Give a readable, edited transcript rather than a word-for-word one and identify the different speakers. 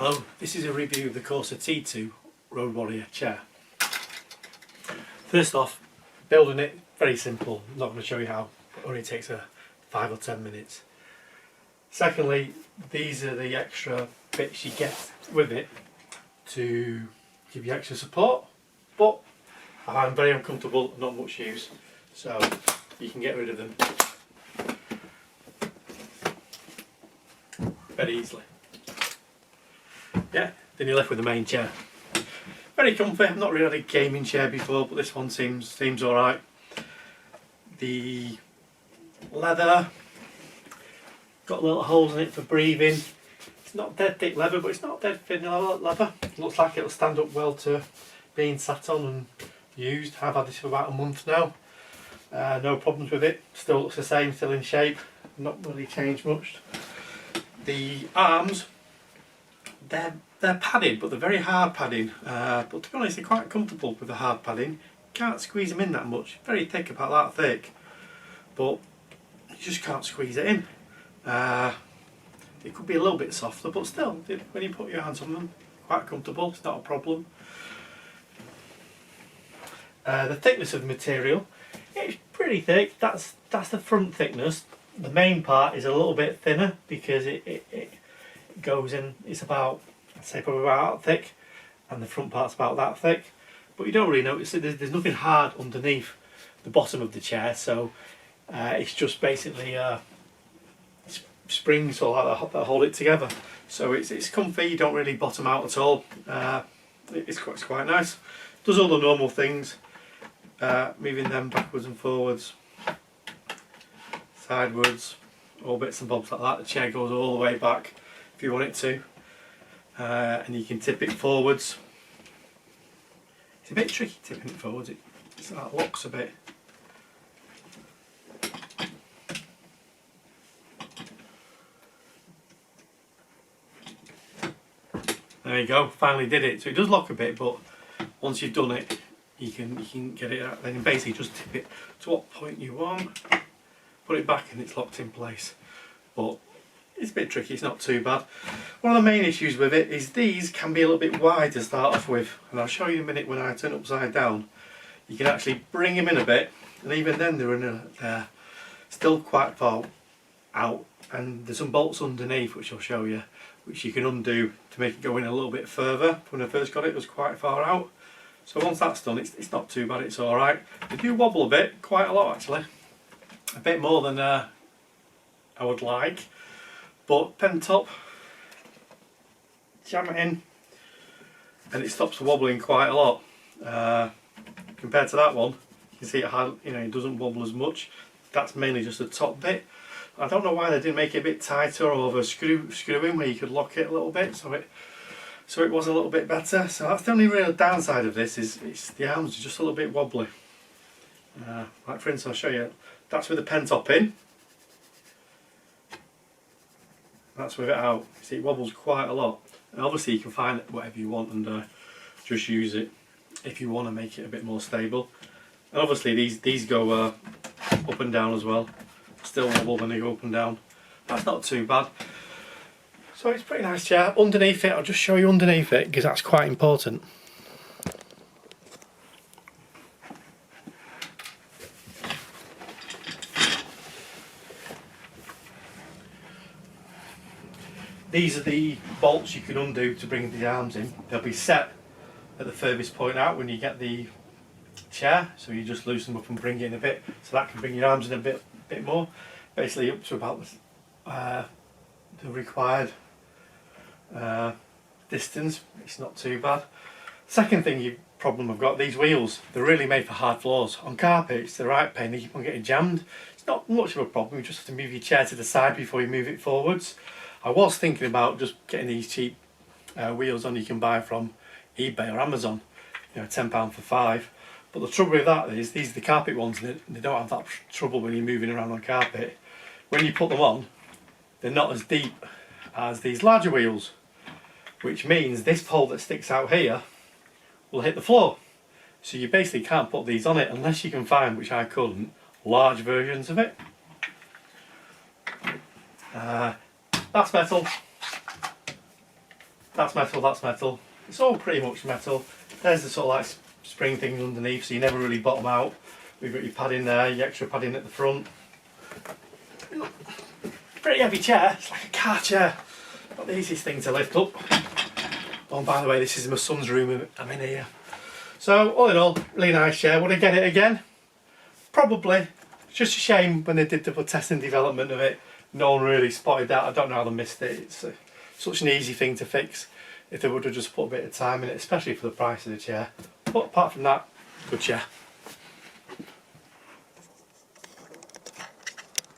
Speaker 1: Hello, this is a review of the Corsair T2 Road Warrior chair. First off, building it, very simple. I'm not going to show you how, it only takes 5 or 10 minutes. Secondly, these are the extra bits you get with it to give you extra support, but I'm very uncomfortable, not much use, so you can get rid of them very easily. Yeah, then you're left with the main chair. Very comfy. I've not really had a gaming chair before, but this one seems alright. The leather, got little holes in it for breathing. It's not dead thick leather, but it's not dead thin leather. It looks like it'll stand up well to being sat on and used. I've had this for about a month now. No problems with it. Still looks the same, still in shape. Not really changed much. The arms, they're padded, but they're very hard padding. But to be honest, they're quite comfortable with the hard padding. Can't squeeze them in that much. Very thick, about that thick. But you just can't squeeze it in. It could be a little bit softer, but still, when you put your hands on them, quite comfortable. It's not a problem. The thickness of the material, it's pretty thick. That's the front thickness. The main part is a little bit thinner because it goes in. It's about, I'd say probably about that thick, and the front part's about that thick. But you don't really notice it. There's nothing hard underneath the bottom of the chair, so it's just basically springs or like that hold it together. So it's comfy. You don't really bottom out at all. It's quite nice. Does all the normal things, moving them backwards and forwards, sidewards, all bits and bobs like that. The chair goes all the way back if you want it to, and you can tip it forwards. It's a bit tricky tipping it forwards. It locks a bit. There you go, finally did it. So it does lock a bit, but once you've done it, you can get it out. Then basically just tip it to what point you want, put it back, and it's locked in place. But it's a bit tricky, it's not too bad. One of the main issues with it is these can be a little bit wide to start off with, and I'll show you in a minute when I turn upside down. You can actually bring them in a bit, and even then they're still quite far out, and there's some bolts underneath which I'll show you, which you can undo to make it go in a little bit further. When I first got it, it was quite far out, so once that's done, it's not too bad, it's alright. They do wobble a bit, quite a lot actually, a bit more than I would like. But pen top, jam it in, and it stops the wobbling quite a lot. Compared to that one, you can see it doesn't wobble as much. That's mainly just the top bit. I don't know why they didn't make it a bit tighter, or over screwing where you could lock it a little bit, so it was a little bit better. So that's the only real downside of this, is the arms are just a little bit wobbly. Like for instance, I'll show you. That's with the pen top in. That's with it out. See, it wobbles quite a lot. And obviously you can find whatever you want and just use it if you want to make it a bit more stable. And obviously these go up and down as well. Still wobble when they go up and down. That's not too bad. So it's a pretty nice chair. Underneath it, I'll just show you underneath it because that's quite important. These are the bolts you can undo to bring the arms in. They'll be set at the furthest point out when you get the chair, so you just loosen them up and bring it in a bit, so that can bring your arms in a bit more. Basically up to about the required distance. It's not too bad. Second problem I've got, these wheels, they're really made for hard floors. On carpet it's the right pain, they keep on getting jammed. It's not much of a problem, you just have to move your chair to the side before you move it forwards. I was thinking about just getting these cheap wheels on you can buy from eBay or Amazon, £10 for 5. But the trouble with that is, these are the carpet ones, and they don't have that trouble when you're moving around on carpet. When you put them on, they're not as deep as these larger wheels, which means this pole that sticks out here will hit the floor. So you basically can't put these on it unless you can find, which I couldn't, large versions of it. That's metal. That's metal, that's metal. It's all pretty much metal. There's the sort of like spring things underneath, so you never really bottom out. We've got your padding there, your extra padding at the front. Pretty heavy chair, it's like a car chair. Not the easiest thing to lift up. Oh, and by the way, this is my son's room, I'm in here. So, all in all, really nice chair. Would I get it again? Probably. It's just a shame when they did the test and development of it, no one really spotted that. I don't know how they missed it. It's such an easy thing to fix if they would have just put a bit of time in it, especially for the price of the chair. But apart from that, good chair.